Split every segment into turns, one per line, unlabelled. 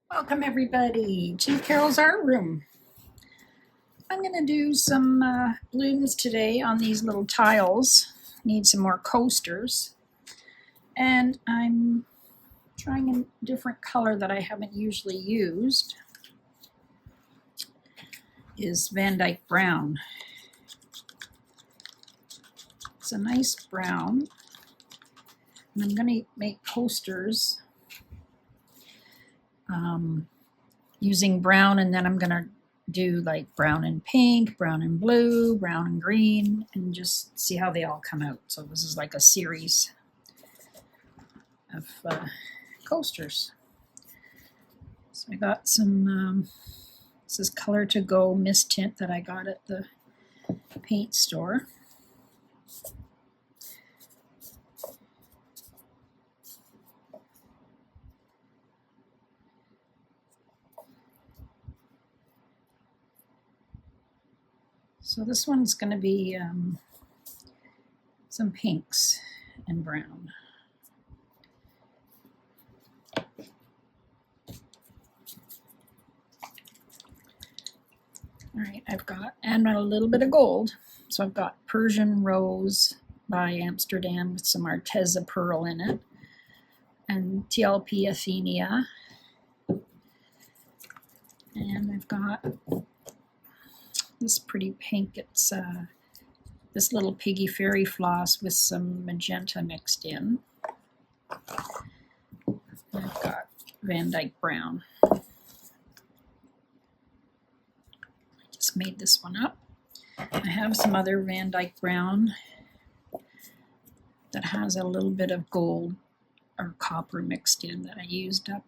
Welcome everybody to Carol's Art Room. I'm going to do some blooms today on these little tiles. Need some more coasters. And I'm trying a different color that I haven't usually used. Is Van Dyke Brown. It's a nice brown. And I'm going to make coasters using brown, and then I'm going to do like brown and pink, brown and blue, brown and green, and just see how they all come out. So this is like a series of coasters. So I got some, this is Color to Go mist tint that I got at the paint store. So this one's going to be some pinks and brown. All right, I've got, and a little bit of gold. So I've got Persian Rose by Amsterdam with some Arteza Pearl in it, and TLP Athenia. And I've got this pretty pink, it's this little piggy fairy floss with some magenta mixed in. I've got Van Dyke Brown. I just made this one up. I have some other Van Dyke Brown that has a little bit of gold or copper mixed in that I used up.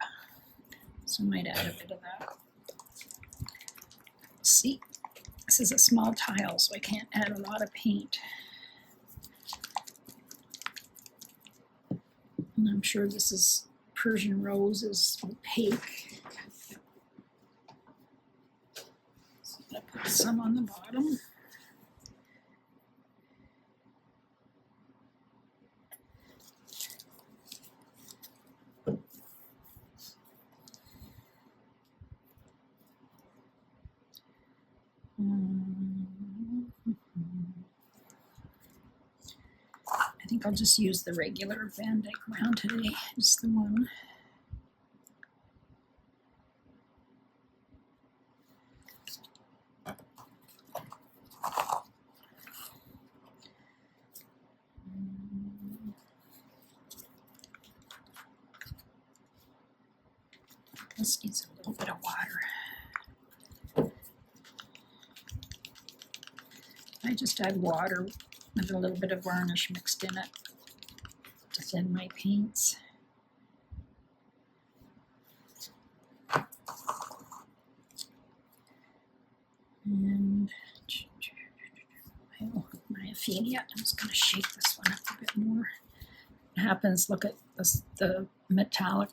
So I might add a bit of that. Let's see. This is a small tile, so I can't add a lot of paint. And I'm sure this is Persian Rose is opaque. So I put some on the bottom. I think I'll just use the regular Van Dyke Brown today, just the one. This needs a little bit of water. I just add water with a little bit of varnish mixed in it to thin my paints. And my Athenia, I'm just going to shake this one up a bit more. What happens, look at this, the metallic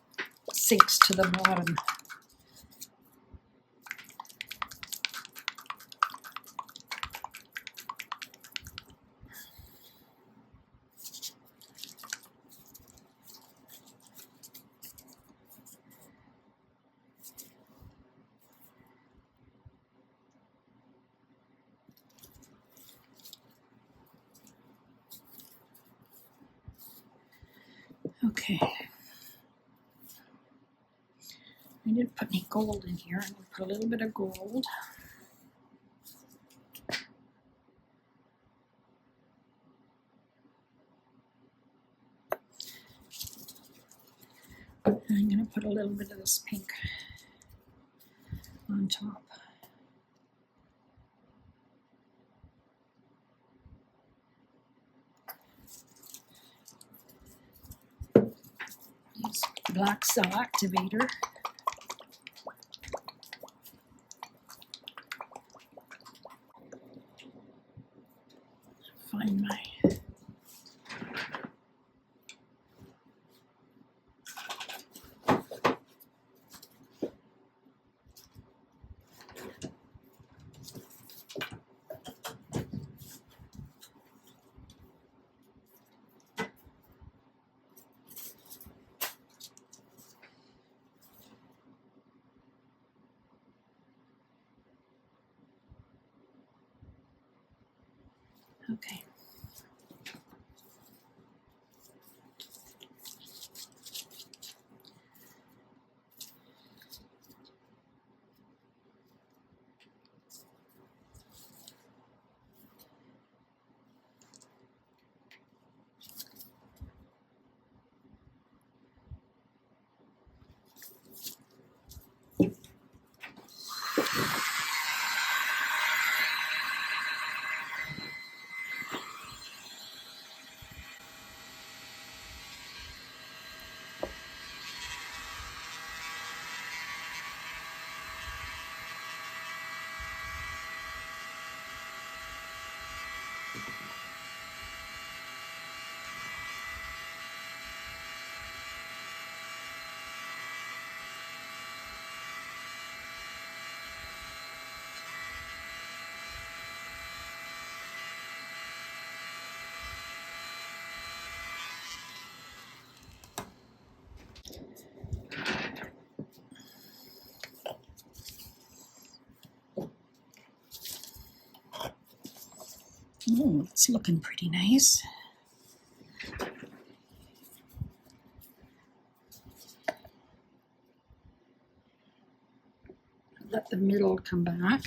sinks to the bottom. Okay. I didn't put any gold in here. I'm going to put a little bit of gold. And I'm going to put a little bit of this pink on top. Use black cell activator. Find my Okay. Oh, it's looking pretty nice. Let the middle come back.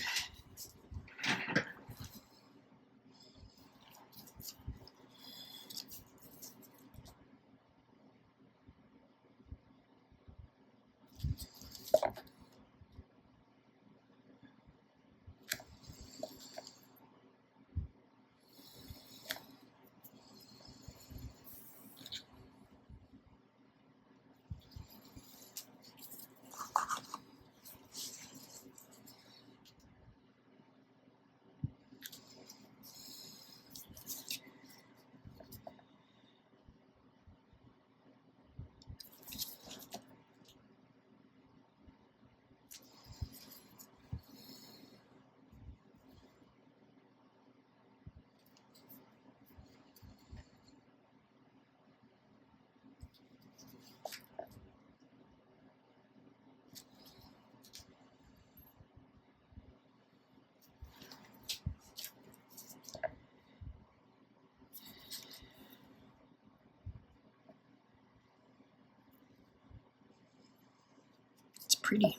It's pretty.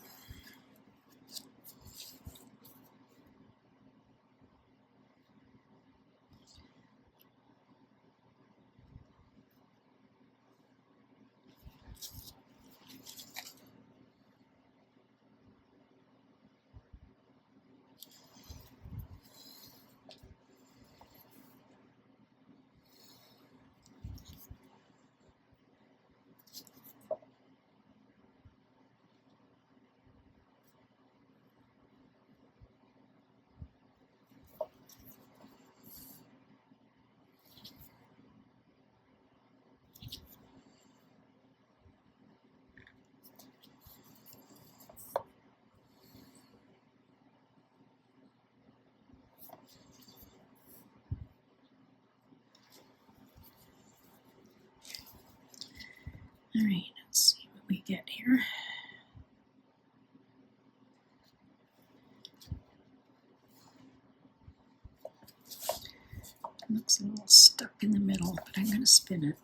All right, let's see what we get here. Looks a little stuck in the middle, but I'm going to spin it.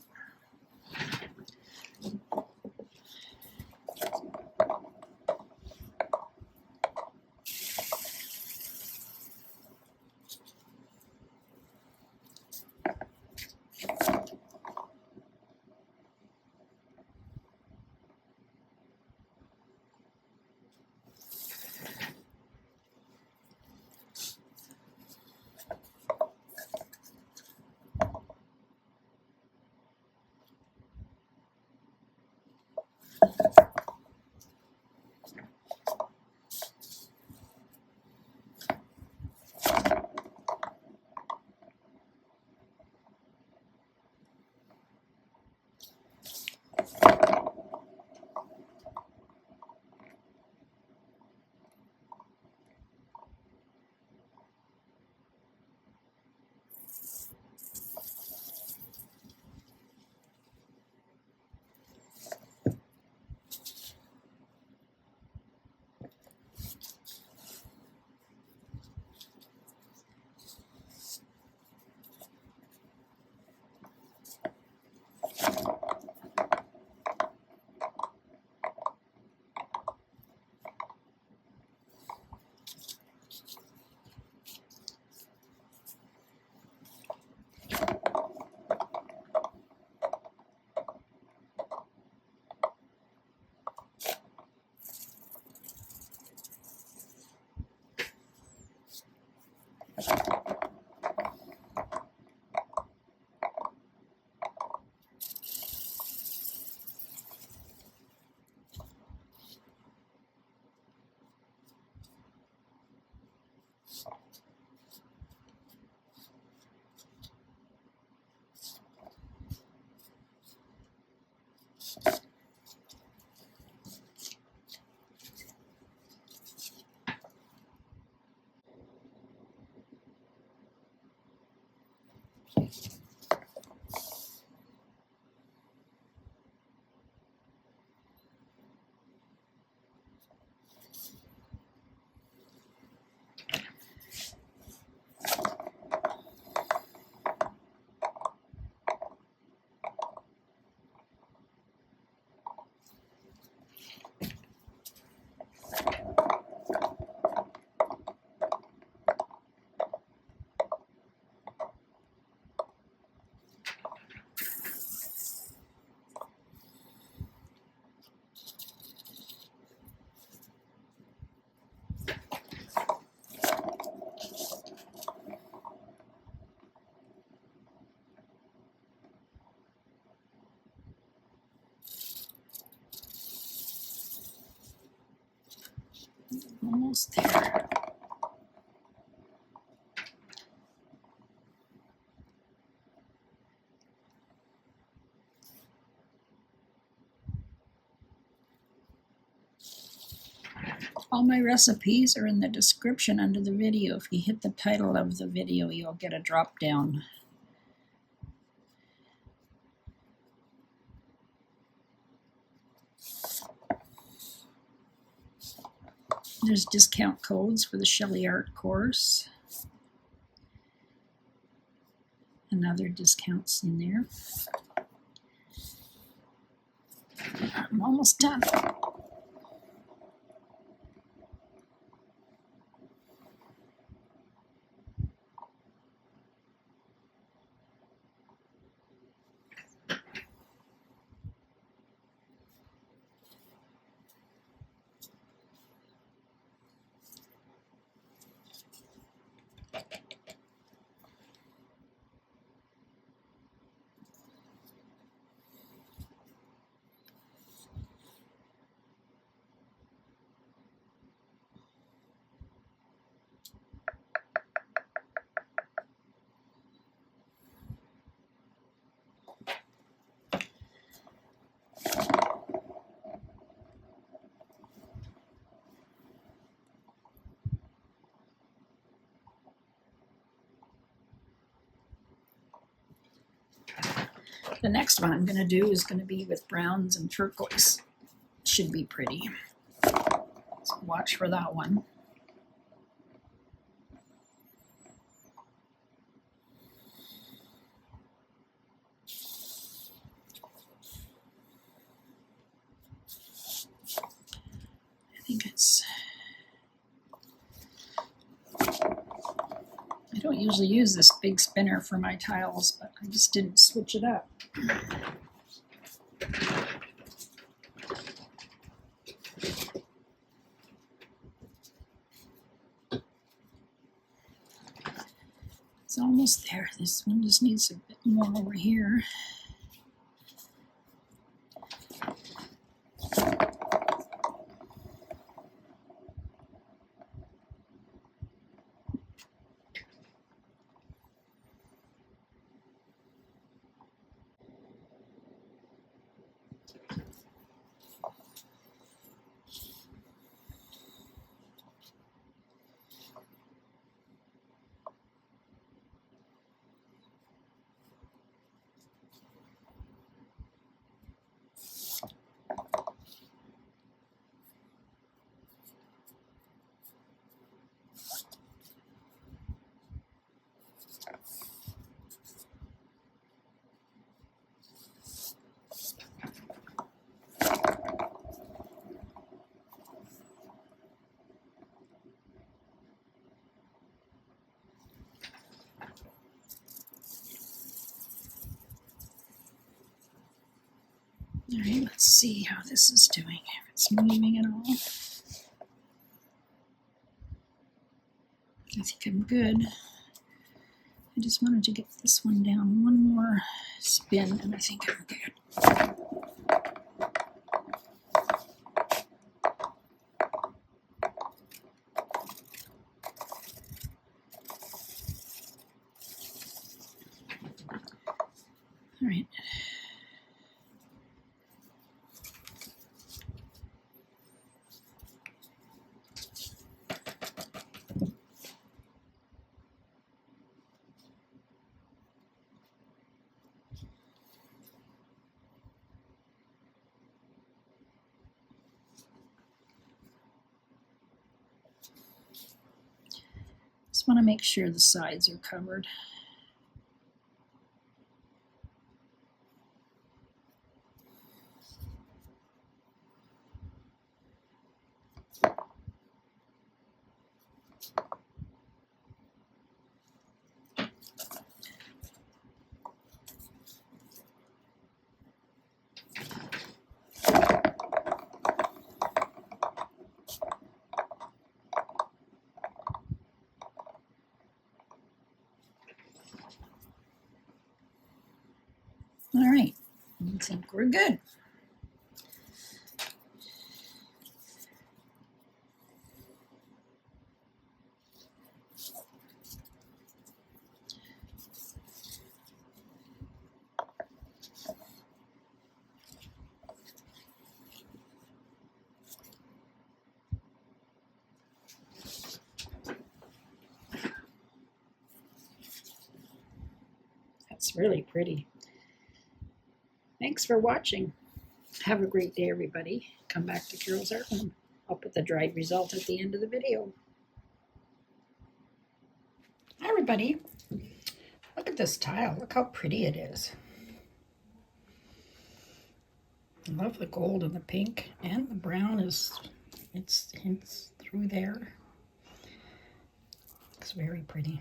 Almost there. All my recipes are in the description under the video. If you hit the title of the video, you'll get a drop down. There's discount codes for the Sheleeart course and other discounts in there. I'm almost done. The next one I'm going to do is going to be with browns and turquoise. Should be pretty. So watch for that one. I think it's... I don't usually use this big spinner for my tiles, but I just didn't switch it up. It's almost there. This one just needs a bit more over here. All right, let's see how this is doing, if it's moving at all. I think I'm good. I just wanted to get this one down one more spin, and I think I'm good. All right. Just want to make sure the sides are covered. All right, I think we're good. That's really pretty. Thanks for watching. Have a great day, everybody. Come back to Carole's Art Room. I'll put the dried result at the end of the video. Hi, everybody. Look at this tile. Look how pretty it is. I love the gold and the pink, and the brown is, it's through there. It's very pretty.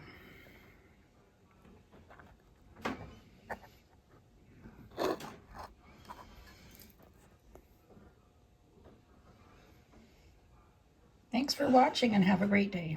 Thanks for watching and have a great day.